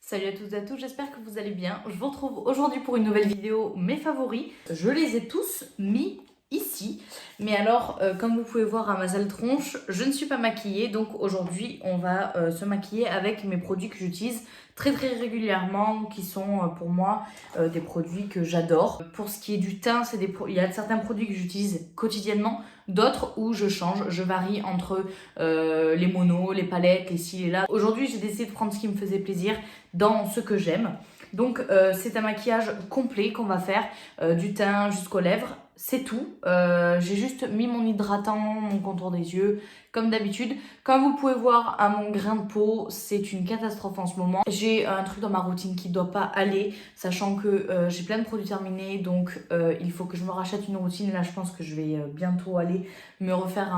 Salut à toutes et à tous, j'espère que vous allez bien. Je vous retrouve aujourd'hui pour une nouvelle vidéo, mes favoris. Je les ai tous mis ici. Mais alors, comme vous pouvez voir à ma sale tronche, je ne suis pas maquillée. Donc aujourd'hui, on va se maquiller avec mes produits que j'utilise très régulièrement, qui sont pour moi des produits que j'adore. Pour ce qui est du teint, il y a certains produits que j'utilise quotidiennement, d'autres où je change, je varie entre les monos, les palettes, les ci et là. Aujourd'hui, j'ai décidé de prendre ce qui me faisait plaisir dans ce que j'aime. Donc c'est un maquillage complet qu'on va faire, du teint jusqu'aux lèvres, c'est tout. J'ai juste mis mon hydratant, mon contour des yeux, comme d'habitude. Comme vous pouvez voir à mon grain de peau, c'est une catastrophe en ce moment. J'ai un truc dans ma routine qui ne doit pas aller, sachant que j'ai plein de produits terminés, donc il faut que je me rachète une routine. Là je pense que je vais bientôt aller me refaire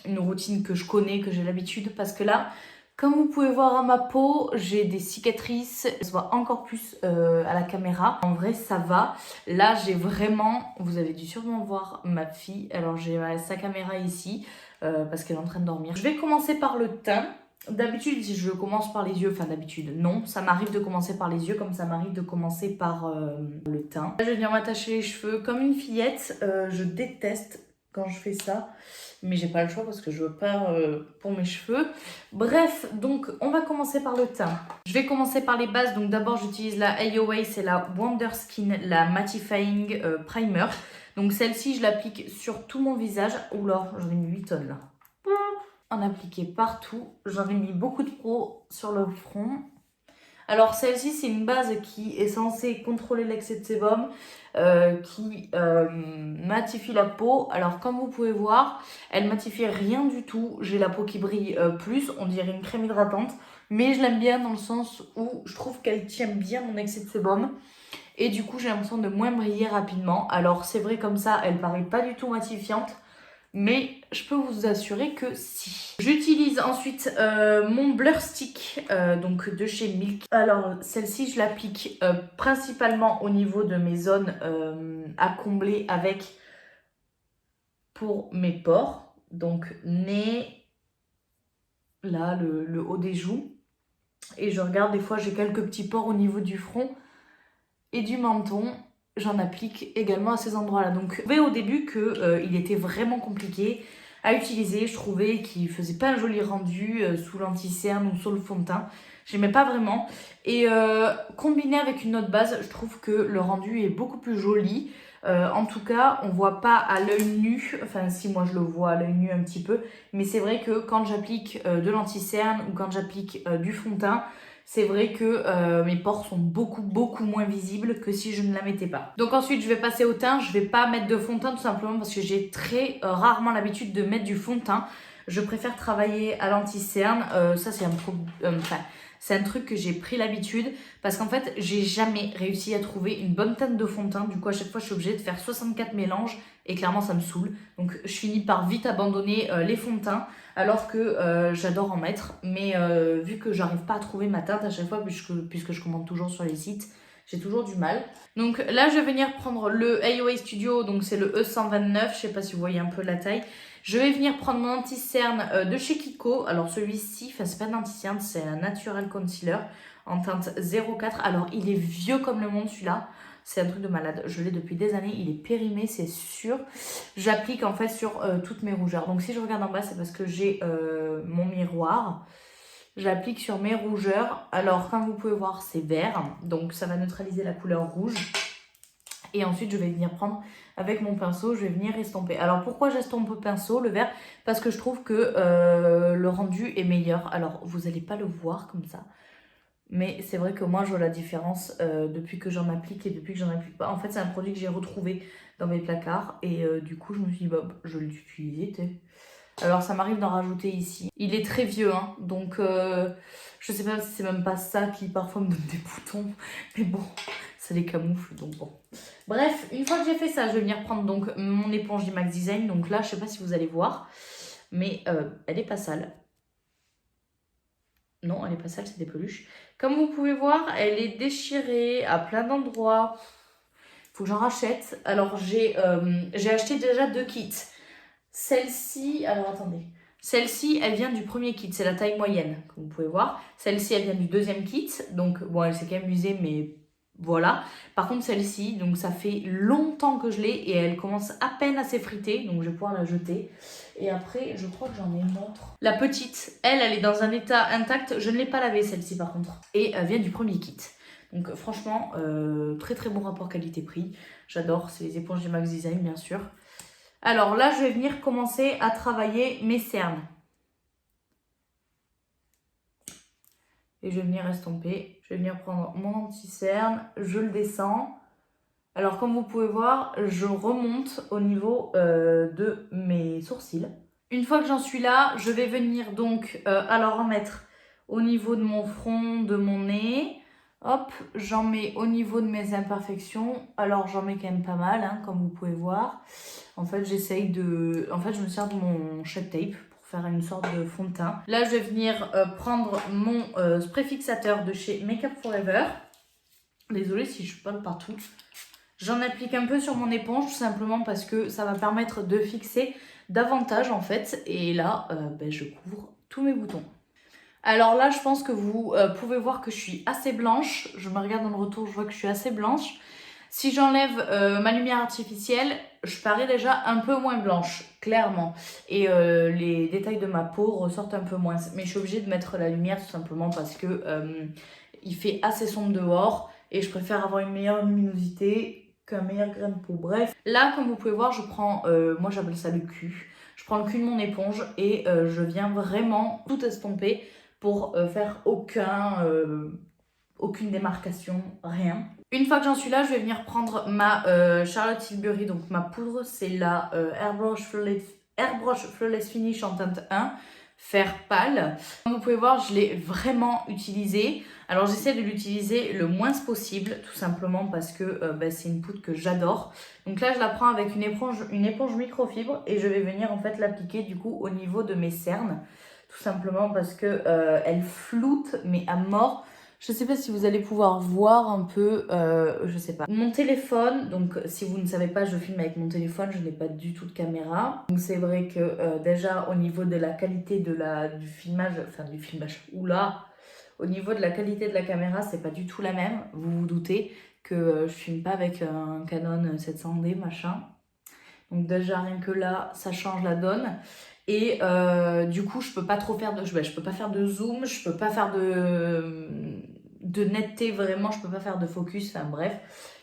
une routine que je connais, que j'ai l'habitude, parce que là, comme vous pouvez voir à ma peau, j'ai des cicatrices, ça se voit encore plus à la caméra. En vrai, ça va. Là, j'ai vraiment, vous avez dû sûrement voir ma fille, alors j'ai sa caméra ici, parce qu'elle est en train de dormir. Je vais commencer par le teint. D'habitude, si je commence par les yeux, enfin d'habitude, non, ça m'arrive de commencer par les yeux comme ça m'arrive de commencer par le teint. Là, je vais venir m'attacher les cheveux comme une fillette, je déteste quand je fais ça. Mais j'ai pas le choix parce que je veux pas pour mes cheveux. Bref, donc on va commencer par le teint. Je vais commencer par les bases. Donc d'abord j'utilise la AOA, c'est la Wonder Skin, la Mattifying Primer. Donc celle-ci je l'applique sur tout mon visage. Oula, j'en ai mis 8 tonnes là. En appliquer partout. J'en ai mis beaucoup de pro sur le front. Alors celle-ci c'est une base qui est censée contrôler l'excès de sébum, qui matifie la peau. Alors comme vous pouvez voir, elle matifie rien du tout. J'ai la peau qui brille plus, on dirait une crème hydratante. Mais je l'aime bien dans le sens où je trouve qu'elle tient bien mon excès de sébum. Et du coup j'ai l'impression de moins briller rapidement. Alors c'est vrai comme ça, elle paraît pas du tout matifiante. Mais je peux vous assurer que si. J'utilise ensuite mon Blur Stick, donc de chez Milk. Alors celle-ci je l'applique principalement au niveau de mes zones à combler avec pour mes pores. Donc nez, là le haut des joues. Et je regarde, des fois j'ai quelques petits pores au niveau du front et du menton. J'en applique également à ces endroits-là. Donc, je trouvais au début qu'il était vraiment compliqué à utiliser. Je trouvais qu'il faisait pas un joli rendu sous l'anti-cerne ou sur le fond de teint. J'aimais pas vraiment. Et combiné avec une autre base, je trouve que le rendu est beaucoup plus joli. En tout cas, on voit pas à l'œil nu, enfin si moi je le vois à l'œil nu un petit peu, mais c'est vrai que quand j'applique de l'anti-cerne ou quand j'applique du fond de teint, c'est vrai que mes pores sont beaucoup moins visibles que si je ne la mettais pas. Donc ensuite je vais passer au teint. Je vais pas mettre de fond de teint tout simplement parce que j'ai très rarement l'habitude de mettre du fond de teint. Je préfère travailler à l'anti-cerne. Ça c'est un truc que j'ai pris l'habitude parce qu'en fait j'ai jamais réussi à trouver une bonne teinte de fond de teint. Du coup à chaque fois je suis obligée de faire 64 mélanges et clairement ça me saoule. Donc je finis par vite abandonner les fonds de teint alors que j'adore en mettre. Mais vu que j'arrive pas à trouver ma teinte à chaque fois puisque je commande toujours sur les sites, j'ai toujours du mal. Donc là je vais venir prendre le AOA Studio, donc c'est le E129, je sais pas si vous voyez un peu la taille. Je vais venir prendre mon anti-cerne de chez Kiko. Alors celui-ci, enfin c'est pas un anti-cerne, c'est un Natural Concealer en teinte 04. Alors il est vieux comme le monde celui-là. C'est un truc de malade. Je l'ai depuis des années. Il est périmé, c'est sûr. J'applique en fait sur toutes mes rougeurs. Donc si je regarde en bas, c'est parce que j'ai mon miroir. J'applique sur mes rougeurs. Alors comme vous pouvez voir, c'est vert. Donc ça va neutraliser la couleur rouge. Et ensuite, je vais venir prendre avec mon pinceau, je vais venir estomper. Alors, pourquoi j'estompe le pinceau, le vert? Parce que je trouve que le rendu est meilleur. Alors, vous n'allez pas le voir comme ça. Mais c'est vrai que moi, je vois la différence depuis que j'en applique et depuis que j'en applique pas. En fait, c'est un produit que j'ai retrouvé dans mes placards. Et du coup, je me suis dit, bah, je vais l'utiliser, tu sais. Alors, ça m'arrive d'en rajouter ici. Il est très vieux, hein. Donc, je sais pas si c'est même pas ça qui parfois me donne des boutons. Mais bon, ça les camoufle, donc bon. Bref, une fois que j'ai fait ça, je vais venir prendre donc mon éponge d'Imax Design. Donc là, je sais pas si vous allez voir, mais elle est pas sale. Non, elle est pas sale, c'est des peluches. Comme vous pouvez voir, elle est déchirée à plein d'endroits. Faut que j'en rachète. Alors, j'ai acheté déjà 2 kits. Celle-ci, alors attendez, Celle-ci, elle vient du premier kit, c'est la taille moyenne, comme vous pouvez voir. Celle-ci, elle vient du deuxième kit, donc bon, elle s'est quand même usée, mais voilà. Par contre, celle-ci, donc ça fait longtemps que je l'ai et elle commence à peine à s'effriter, donc je vais pouvoir la jeter. Et après, je crois que j'en ai une autre. La petite, elle est dans un état intact. Je ne l'ai pas lavée, celle-ci, par contre. Et elle vient du premier kit. Donc franchement, très très bon rapport qualité-prix. J'adore, c'est les éponges du Max Design, bien sûr. Alors là, je vais venir commencer à travailler mes cernes. Et je vais venir estomper. Je vais venir prendre mon anti-cerne, je le descends. Alors comme vous pouvez voir, je remonte au niveau de mes sourcils. Une fois que j'en suis là, je vais venir donc alors en mettre au niveau de mon front, de mon nez. Hop, j'en mets au niveau de mes imperfections. Alors j'en mets quand même pas mal, hein, comme vous pouvez voir. En fait, j'essaye de... En fait, je me sers de mon Shape Tape pour faire une sorte de fond de teint. Là, je vais venir prendre mon spray fixateur de chez Makeup Forever. Désolée si je parle partout. J'en applique un peu sur mon éponge, tout simplement parce que ça va permettre de fixer davantage, en fait. Et là, je couvre tous mes boutons. Alors là, je pense que vous pouvez voir que je suis assez blanche. Je me regarde dans le retour, je vois que je suis assez blanche. Si j'enlève ma lumière artificielle, je parais déjà un peu moins blanche, clairement. Et les détails de ma peau ressortent un peu moins. Mais je suis obligée de mettre la lumière tout simplement parce que il fait assez sombre dehors. Et je préfère avoir une meilleure luminosité qu'un meilleur grain de peau. Bref, là, comme vous pouvez voir, je prends, moi j'appelle ça le cul. Je prends le cul de mon éponge et je viens vraiment tout estomper pour faire aucune démarcation, rien. Une fois que j'en suis là, je vais venir prendre ma Charlotte Tilbury, donc ma poudre, c'est la Airbrush Flawless Finish en teinte 1, fer pâle. Comme vous pouvez voir, je l'ai vraiment utilisée. Alors j'essaie de l'utiliser le moins possible, tout simplement parce que c'est une poudre que j'adore. Donc là, je la prends avec une éponge microfibre et je vais venir en fait l'appliquer du coup au niveau de mes cernes. Tout simplement parce que elle floute, mais à mort. Je ne sais pas si vous allez pouvoir voir un peu, je sais pas. Mon téléphone, donc si vous ne savez pas, je filme avec mon téléphone, je n'ai pas du tout de caméra. Donc c'est vrai que déjà au niveau de la qualité du filmage, oula, au niveau de la qualité de la caméra, c'est pas du tout la même. Vous vous doutez que je filme pas avec un Canon 700D machin. Donc déjà rien que là, ça change la donne. Et du coup, je peux pas trop faire je peux pas faire de zoom, je peux pas faire de netteté vraiment, je peux pas faire de focus, enfin bref,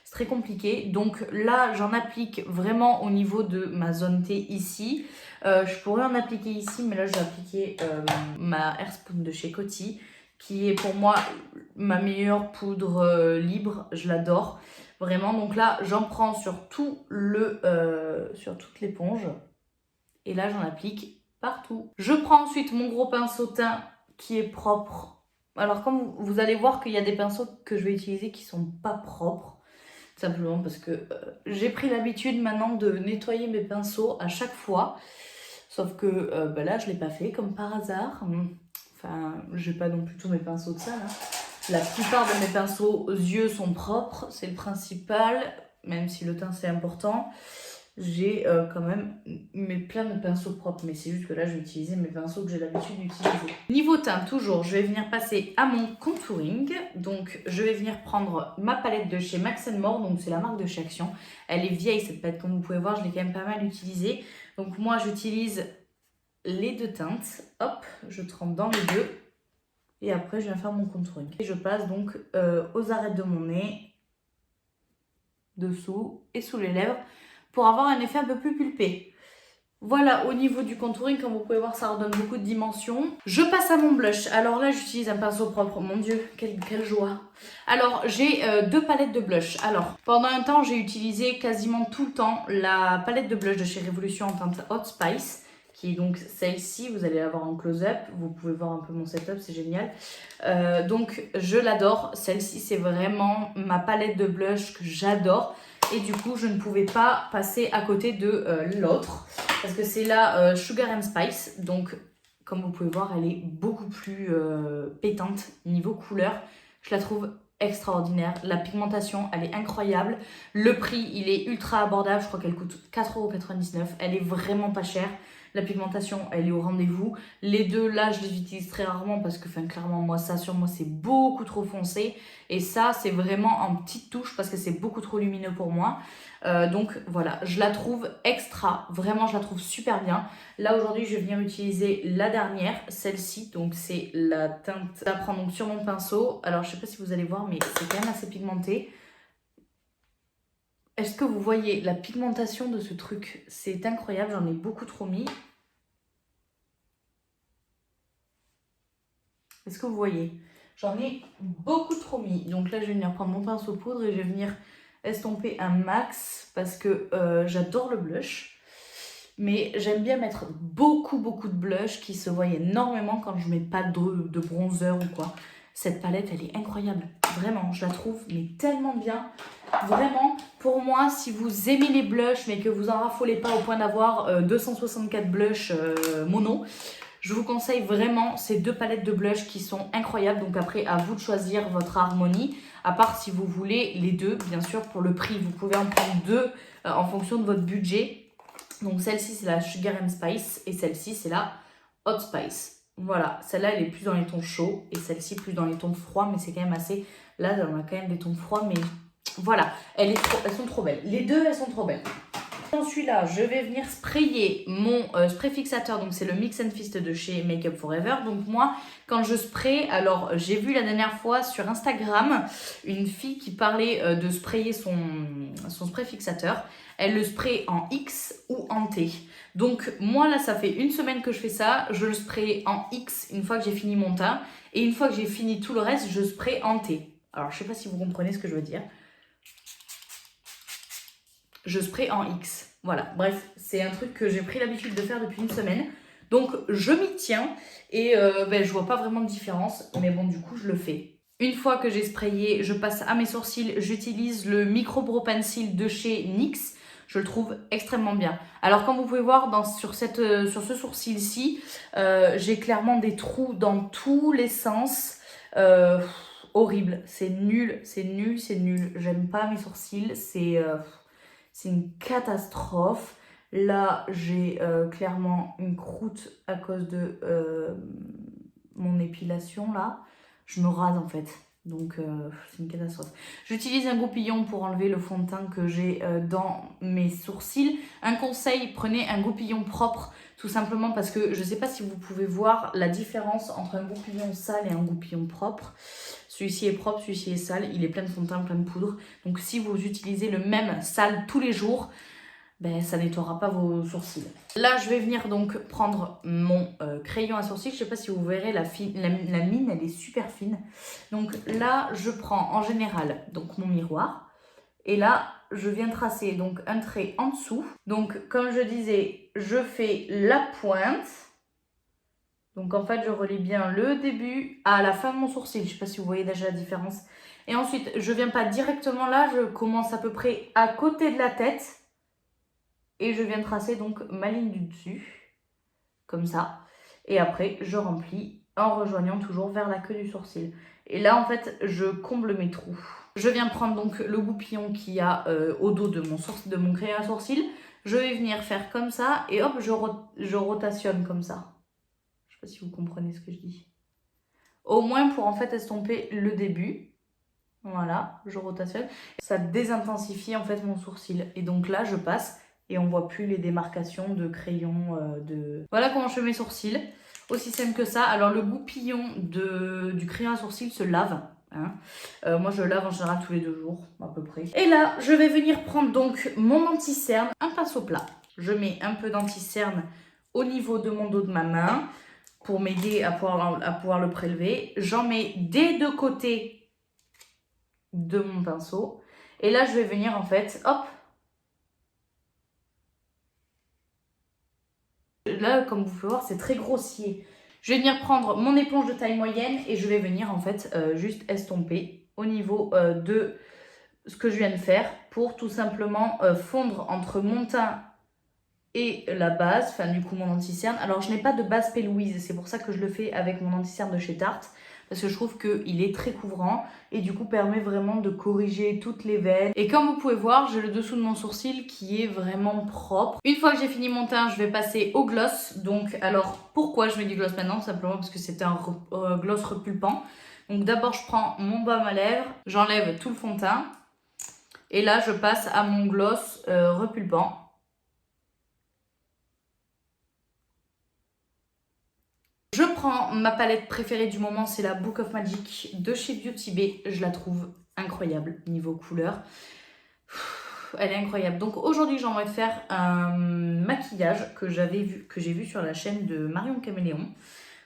c'est très compliqué. Donc là, j'en applique vraiment au niveau de ma zone T ici. Je pourrais en appliquer ici, mais là, je vais appliquer ma Airspoon de chez Coty, qui est pour moi ma meilleure poudre libre, je l'adore. Vraiment, donc là, j'en prends sur toute l'éponge. Et là, j'en applique partout. Je prends ensuite mon gros pinceau teint qui est propre. Alors, comme vous allez voir qu'il y a des pinceaux que je vais utiliser qui sont pas propres. Simplement parce que j'ai pris l'habitude maintenant de nettoyer mes pinceaux à chaque fois. Sauf que là, je ne l'ai pas fait comme par hasard. Enfin, j'ai pas non plus tous mes pinceaux de ça là. La plupart de mes pinceaux aux yeux sont propres, c'est le principal, même si le teint c'est important. J'ai quand même plein de pinceaux propres, mais c'est juste que là je vais utiliser mes pinceaux que j'ai l'habitude d'utiliser. Niveau teint, toujours, je vais venir passer à mon contouring. Donc je vais venir prendre ma palette de chez Max More, donc c'est la marque de chez Action. Elle est vieille cette palette, comme vous pouvez voir, je l'ai quand même pas mal utilisée. Donc moi j'utilise les deux teintes, hop, je trempe dans les deux. Et après, je viens faire mon contouring. Et je passe donc aux arêtes de mon nez, dessous et sous les lèvres, pour avoir un effet un peu plus pulpé. Voilà, au niveau du contouring, comme vous pouvez voir, ça redonne beaucoup de dimension. Je passe à mon blush. Alors là, j'utilise un pinceau propre. Mon Dieu, quelle joie. Alors, j'ai deux palettes de blush. Alors, pendant un temps, j'ai utilisé quasiment tout le temps la palette de blush de chez Révolution en teinte Hot Spice, qui est donc celle-ci, vous allez la voir en close-up, vous pouvez voir un peu mon setup, c'est génial. Donc je l'adore, celle-ci c'est vraiment ma palette de blush que j'adore. Et du coup je ne pouvais pas passer à côté de l'autre, parce que c'est la Sugar and Spice. Donc comme vous pouvez voir, elle est beaucoup plus pétante niveau couleur. Je la trouve extraordinaire, la pigmentation elle est incroyable, le prix il est ultra abordable, je crois qu'elle coûte 4,99 €, elle est vraiment pas chère. La pigmentation, elle est au rendez-vous. Les deux, là, je les utilise très rarement parce que, clairement, moi, ça, sur moi, c'est beaucoup trop foncé. Et ça, c'est vraiment en petite touche parce que c'est beaucoup trop lumineux pour moi. Donc, voilà, je la trouve extra. Vraiment, je la trouve super bien. Là, aujourd'hui, je vais venir utiliser la dernière, celle-ci. Donc, c'est la teinte. Je la prends donc sur mon pinceau. Alors, je sais pas si vous allez voir, mais c'est quand même assez pigmenté. Est-ce que vous voyez la pigmentation de ce truc? C'est incroyable, j'en ai beaucoup trop mis. Est-ce que vous voyez? J'en ai beaucoup trop mis. Donc là, je vais venir prendre mon pinceau poudre et je vais venir estomper un max parce que j'adore le blush. Mais j'aime bien mettre beaucoup de blush qui se voit énormément quand je mets pas de bronzer ou quoi. Cette palette, elle est incroyable. Vraiment, je la trouve mais tellement bien. Vraiment, pour moi, si vous aimez les blushs mais que vous en raffolez pas au point d'avoir 264 blushs mono, je vous conseille vraiment ces deux palettes de blush qui sont incroyables. Donc après, à vous de choisir votre harmonie. À part si vous voulez les deux, bien sûr, pour le prix, vous pouvez en prendre deux en fonction de votre budget. Donc celle-ci, c'est la Sugar and Spice et celle-ci, c'est la Hot Spice. Voilà, celle-là, elle est plus dans les tons chauds et celle-ci plus dans les tons froids, mais c'est quand même assez... Là, on a quand même des tons froids, mais voilà, elles sont trop belles. Les deux, elles sont trop belles. Dans celui-là, je vais venir sprayer mon spray fixateur, donc c'est le Mix and Fist de chez Make Up For Ever. Donc moi, quand je spray, alors j'ai vu la dernière fois sur Instagram une fille qui parlait de sprayer son spray fixateur. Elle le spray en X ou en T. Donc moi là, ça fait une semaine que je fais ça. Je le spray en X une fois que j'ai fini mon teint. Et une fois que j'ai fini tout le reste, je spray en T. Alors je sais pas si vous comprenez ce que je veux dire. Je spray en X. Voilà, bref, c'est un truc que j'ai pris l'habitude de faire depuis une semaine. Donc je m'y tiens et je vois pas vraiment de différence. Mais bon, du coup, je le fais. Une fois que j'ai sprayé, je passe à mes sourcils. J'utilise le Micro Brow Pencil de chez NYX. Je le trouve extrêmement bien. Alors comme vous pouvez voir sur ce sourcil-ci, j'ai clairement des trous dans tous les sens. Horrible, c'est nul, c'est nul, c'est nul. J'aime pas mes sourcils, c'est une catastrophe. Là, j'ai clairement une croûte à cause de mon épilation là. Je me rase en fait. Donc c'est une catastrophe. J'utilise un goupillon pour enlever le fond de teint que j'ai dans mes sourcils. Un conseil, prenez un goupillon propre. Tout simplement parce que je ne sais pas si vous pouvez voir la différence entre un goupillon sale et un goupillon propre. Celui-ci est propre, celui-ci est sale. Il est plein de fond de teint, plein de poudre. Donc si vous utilisez le même sale tous les jours, ben, ça nettoiera pas vos sourcils. Là, je vais venir donc prendre mon crayon à sourcils. Je ne sais pas si vous verrez, la mine, elle est super fine. Donc là, je prends en général donc, mon miroir. Et là, je viens tracer donc un trait en dessous. Donc, comme je disais, je fais la pointe. Donc, en fait, je relie bien le début à la fin de mon sourcil. Je ne sais pas si vous voyez déjà la différence. Et ensuite, je ne viens pas directement là. Je commence à peu près à côté de la tête. Et je viens tracer donc ma ligne du dessus, comme ça. Et après, je remplis en rejoignant toujours vers la queue du sourcil. Et là, en fait, je comble mes trous. Je viens prendre donc le goupillon qu'il y a au dos de mon crayon à sourcil. Je vais venir faire comme ça et hop, je rotationne comme ça. Je ne sais pas si vous comprenez ce que je dis. Au moins pour en fait estomper le début. Voilà, je rotationne. Ça désintensifie en fait mon sourcil. Et donc là, je passe... Et on ne voit plus les démarcations de crayon. Voilà comment je fais mes sourcils. Aussi simple que ça. Alors le goupillon du crayon à sourcils se lave. Hein. Moi je le lave en général tous les 2 jours à peu près. Et là je vais venir prendre donc mon anti-cerne. Un pinceau plat. Je mets un peu d'anti-cerne au niveau de mon dos de ma main. Pour m'aider à pouvoir le prélever. J'en mets des 2 côtés de mon pinceau. Et là je vais venir en fait, hop. Là, comme vous pouvez voir, c'est très grossier. Je vais venir prendre mon éponge de taille moyenne et je vais venir en fait juste estomper au niveau de ce que je viens de faire pour tout simplement fondre entre mon teint et la base, enfin du coup mon anti-cerne. Alors je n'ai pas de base P. Louise, c'est pour ça que je le fais avec mon anti-cerne de chez Tarte. parce que je trouve qu'il est très couvrant et du coup permet vraiment de corriger toutes les veines. Et comme vous pouvez voir, j'ai le dessous de mon sourcil qui est vraiment propre. Une fois que j'ai fini mon teint, je vais passer au gloss. Donc alors pourquoi je mets du gloss maintenant? Simplement parce que c'est un gloss repulpant. Donc d'abord je prends mon baume à lèvres, j'enlève tout le fond de teint et là je passe à mon gloss repulpant. Je prends ma palette préférée du moment, c'est la Book of Magic de chez Beauty Bay. Je la trouve incroyable niveau couleur. Elle est incroyable. Donc aujourd'hui, j'ai envie de faire un maquillage que j'ai vu sur la chaîne de Marion Caméléon,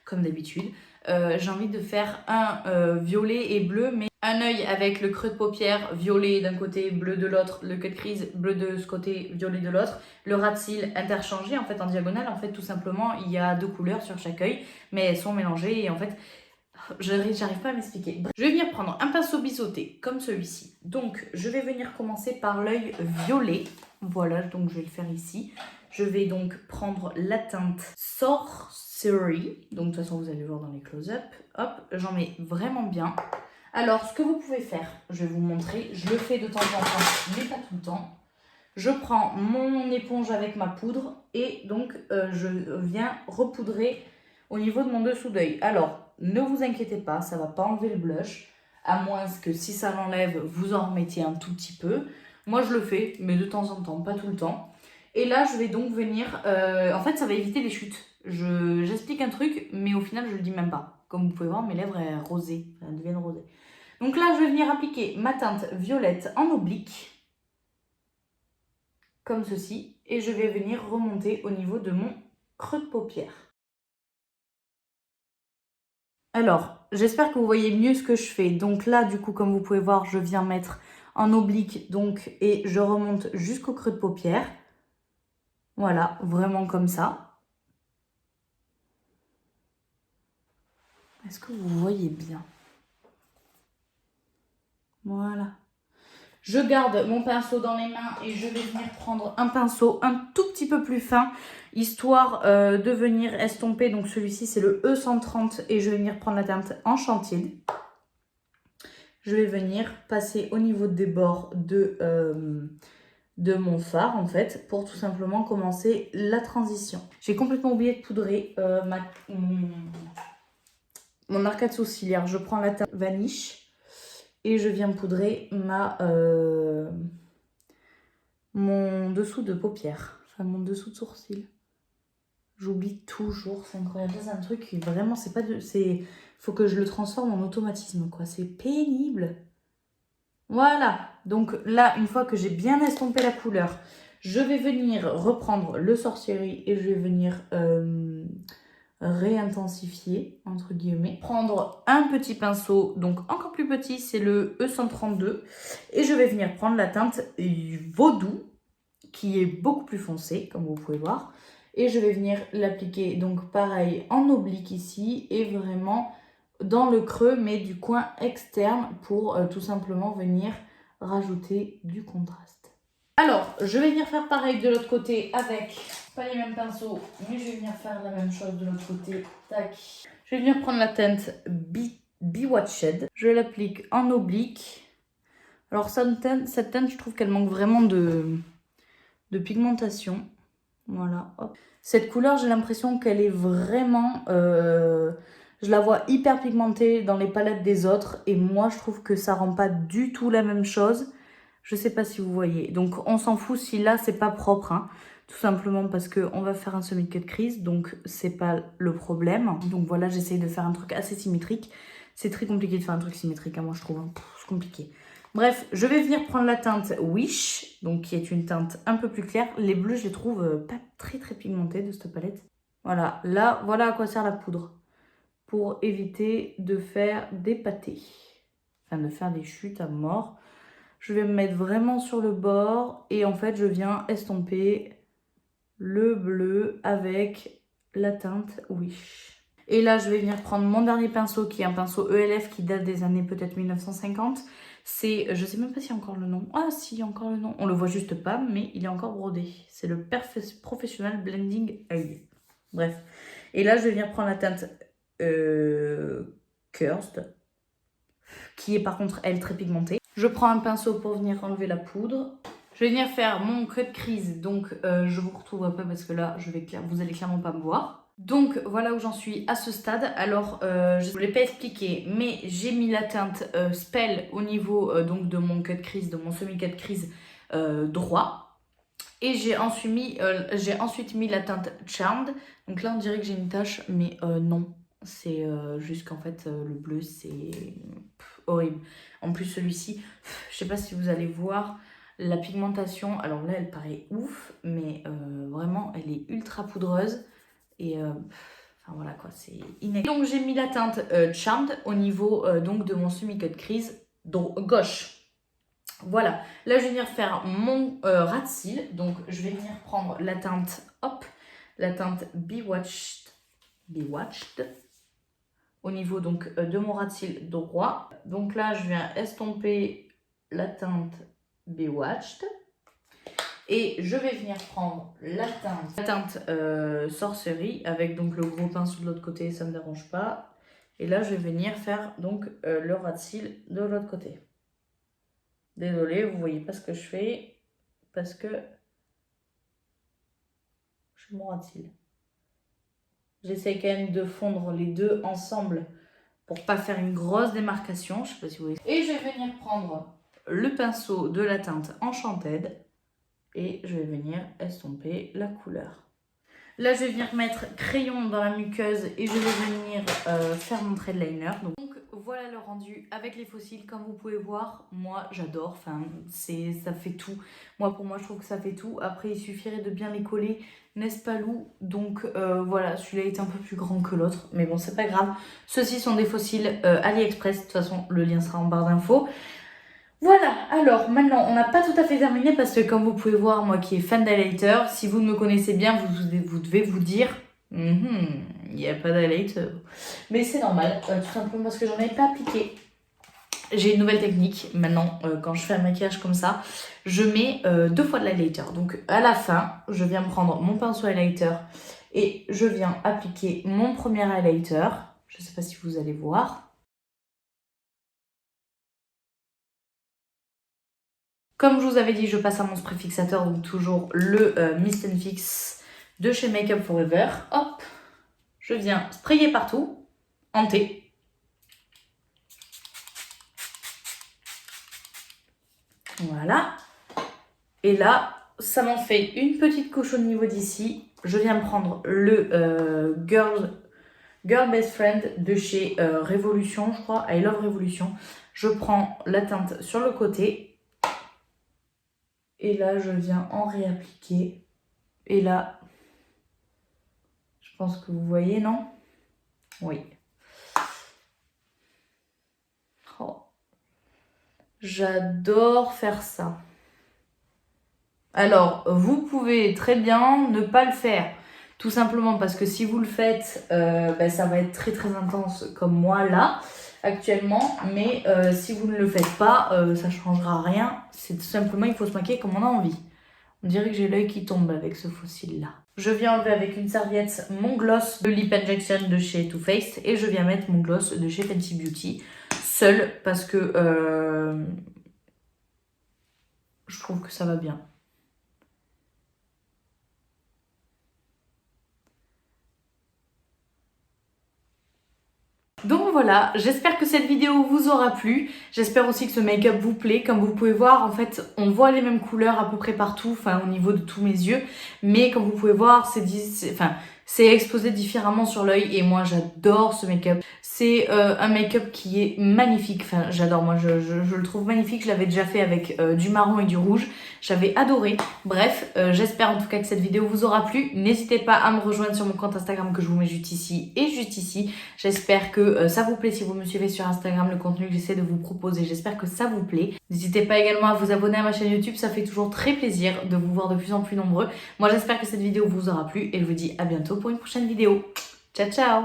comme d'habitude. J'ai envie de faire un violet et bleu, mais un œil avec le creux de paupière violet d'un côté, bleu de l'autre, le cut crease bleu de ce côté, violet de l'autre, le ras de cils interchangé en fait en diagonale. En fait, tout simplement, il y a 2 couleurs sur chaque œil, mais elles sont mélangées et en fait, j'arrive pas à m'expliquer. Je vais venir prendre un pinceau biseauté comme celui-ci. Donc, je vais venir commencer par l'œil violet. Voilà, donc je vais le faire ici. Je vais donc prendre la teinte Sorcery. Donc, de toute façon, vous allez le voir dans les close-up. Hop, j'en mets vraiment bien. Alors, ce que vous pouvez faire, je vais vous montrer. Je le fais de temps en temps, mais pas tout le temps. Je prends mon éponge avec ma poudre et donc je viens repoudrer au niveau de mon dessous d'œil. Alors, ne vous inquiétez pas, ça ne va pas enlever le blush, à moins que si ça l'enlève, vous en remettiez un tout petit peu. Moi, je le fais, mais de temps en temps, pas tout le temps. Et là, je vais donc venir... en fait, ça va éviter les chutes. J'explique un truc, mais au final, je ne le dis même pas. Comme vous pouvez voir, mes lèvres elles rosées, elles deviennent rosées. Donc là, je vais venir appliquer ma teinte violette en oblique, comme ceci, et je vais venir remonter au niveau de mon creux de paupière. Alors, j'espère que vous voyez mieux ce que je fais. Donc là, du coup, comme vous pouvez voir, je viens mettre en oblique, donc, et je remonte jusqu'au creux de paupière. Voilà, vraiment comme ça. Est-ce que vous voyez bien? Voilà. Je garde mon pinceau dans les mains et je vais venir prendre un pinceau un tout petit peu plus fin, histoire de venir estomper. Donc celui-ci, c'est le E130 et je vais venir prendre la teinte Enchanted. Je vais venir passer au niveau des bords de mon fard, en fait, pour tout simplement commencer la transition. J'ai complètement oublié de poudrer mon arcade sourcilière. Je prends la teinte Vanish. Et je viens poudrer mon dessous de paupière, enfin mon dessous de sourcil. J'oublie toujours, c'est incroyable. C'est un truc qui vraiment, c'est pas de... faut que je le transforme en automatisme, quoi. C'est pénible. Voilà. Donc là, une fois que j'ai bien estompé la couleur, je vais venir reprendre le Sorcery et je vais venir... réintensifier entre guillemets, prendre un petit pinceau, donc encore plus petit, c'est le E132 et je vais venir prendre la teinte Vaudou qui est beaucoup plus foncée comme vous pouvez voir et je vais venir l'appliquer donc pareil en oblique ici et vraiment dans le creux mais du coin externe pour tout simplement venir rajouter du contraste. Alors, je vais venir faire pareil de l'autre côté avec, pas les mêmes pinceaux, mais je vais venir faire la même chose de l'autre côté. Tac. Je vais venir prendre la teinte Bewatched. Je l'applique en oblique. Alors, cette teinte, je trouve qu'elle manque vraiment de pigmentation. Voilà, hop. Cette couleur, j'ai l'impression qu'elle est vraiment... je la vois hyper pigmentée dans les palettes des autres. Et moi, je trouve que ça rend pas du tout la même chose. Je sais pas si vous voyez. Donc, on s'en fout si là, c'est pas propre. Hein. Tout simplement parce qu'on va faire un semi-cut crease. Donc, c'est pas le problème. Donc, voilà, j'essaye de faire un truc assez symétrique. C'est très compliqué de faire un truc symétrique, hein, moi, je trouve. Hein. C'est compliqué. Bref, je vais venir prendre la teinte Wish. Donc, qui est une teinte un peu plus claire. Les bleus, je les trouve pas très, très pigmentés de cette palette. Voilà. Là, voilà à quoi sert la poudre. Pour éviter de faire des pâtés. Enfin, de faire des chutes à mort. Je vais me mettre vraiment sur le bord et en fait je viens estomper le bleu avec la teinte Wish. Et là je vais venir prendre mon dernier pinceau qui est un pinceau ELF qui date des années peut-être 1950. C'est, je sais même pas s'il y a encore le nom. Ah si, il y a encore le nom. On le voit juste pas mais il est encore brodé. C'est le Professional Blending Eye. Bref. Et là je vais venir prendre la teinte Cursed, qui est par contre, elle, très pigmentée. Je prends un pinceau pour venir enlever la poudre. Je vais venir faire mon cut crease, donc je vous retrouverai pas parce que là, vous allez clairement pas me voir. Donc voilà où j'en suis à ce stade. Alors je ne vous l'ai pas expliqué, mais j'ai mis la teinte Spell au niveau donc de mon cut crease, de mon semi-cut crease droit. Et j'ai ensuite mis la teinte Charmed. Donc là on dirait que j'ai une tache, mais non. C'est juste qu'en fait le bleu c'est horrible. En plus celui-ci, je sais pas si vous allez voir la pigmentation. Alors là elle paraît ouf, mais vraiment elle est ultra poudreuse. Et enfin voilà quoi, c'est inégal. Donc j'ai mis la teinte Charmed au niveau donc de mon semi-cut crease gauche. Voilà, là je vais venir faire mon ras de cils. Donc je vais venir prendre la teinte, hop, la teinte Bewatched au niveau donc de mon ras de cils droit. Donc là je viens estomper la teinte Bewatched. Et je vais venir prendre la teinte Sorcery avec donc le gros pinceau de l'autre côté, ça ne me dérange pas. Et là, je vais venir faire donc le ras de cils de l'autre côté. Désolée, vous voyez pas ce que je fais parce que je fais mon ras de cils. J'essaie quand même de fondre les deux ensemble pour pas faire une grosse démarcation. Je sais pas si vous voyez. Et je vais venir prendre le pinceau de la teinte Enchanted. Et je vais venir estomper la couleur. Là, je vais venir mettre crayon dans la muqueuse et je vais venir faire mon trait de liner. Donc voilà le rendu avec les fossiles. Comme vous pouvez voir, moi j'adore. Enfin, ça fait tout. Pour moi, je trouve que ça fait tout. Après, il suffirait de bien les coller, n'est-ce pas Lou? Donc voilà, celui-là est un peu plus grand que l'autre. Mais bon, c'est pas grave. Ceux-ci sont des fossiles AliExpress. De toute façon, le lien sera en barre d'infos. Voilà, alors maintenant on n'a pas tout à fait terminé parce que comme vous pouvez voir, moi qui est fan d'highlighter, si vous me connaissez bien, vous devez vous dire il n'y a pas d'highlighter. Mais c'est normal, tout simplement parce que j'en avais pas appliqué. J'ai une nouvelle technique maintenant, quand je fais un maquillage comme ça, je mets 2 fois de l'highlighter. Donc à la fin, je viens prendre mon pinceau highlighter et je viens appliquer mon premier highlighter. Je ne sais pas si vous allez voir. Comme je vous avais dit, je passe à mon spray fixateur, donc toujours le Mist & Fix de chez Make Up For Ever. Hop, je viens sprayer partout, en thé. Voilà. Et là, ça m'en fait une petite couche au niveau d'ici. Je viens prendre le Girl Best Friend de chez Révolution, je crois, I Love Révolution. Je prends la teinte sur le côté. Et là, je viens en réappliquer. Et là, je pense que vous voyez, non? Oui. Oh. J'adore faire ça. Alors, vous pouvez très bien ne pas le faire. Tout simplement parce que si vous le faites, ça va être très très intense comme moi là. Actuellement, mais si vous ne le faites pas, ça ne changera rien. C'est tout simplement, il faut se maquiller comme on a envie. On dirait que j'ai l'œil qui tombe avec ce fossile là. Je viens enlever avec une serviette mon gloss de Lip Injection de chez Too Faced et je viens mettre mon gloss de chez Fenty Beauty seul parce que je trouve que ça va bien. Donc voilà, j'espère que cette vidéo vous aura plu. J'espère aussi que ce make-up vous plaît. Comme vous pouvez voir, en fait, on voit les mêmes couleurs à peu près partout, enfin au niveau de tous mes yeux. Mais comme vous pouvez voir, c'est exposé différemment sur l'œil et moi j'adore ce make-up. C'est un make-up qui est magnifique, enfin j'adore, moi je le trouve magnifique. Je l'avais déjà fait avec du marron et du rouge, j'avais adoré. Bref, j'espère en tout cas que cette vidéo vous aura plu. N'hésitez pas à me rejoindre sur mon compte Instagram que je vous mets juste ici et juste ici. J'espère que ça vous plaît si vous me suivez sur Instagram, le contenu que j'essaie de vous proposer. J'espère que ça vous plaît. N'hésitez pas également à vous abonner à ma chaîne YouTube, ça fait toujours très plaisir de vous voir de plus en plus nombreux. Moi j'espère que cette vidéo vous aura plu et je vous dis à bientôt pour une prochaine vidéo. Ciao ciao.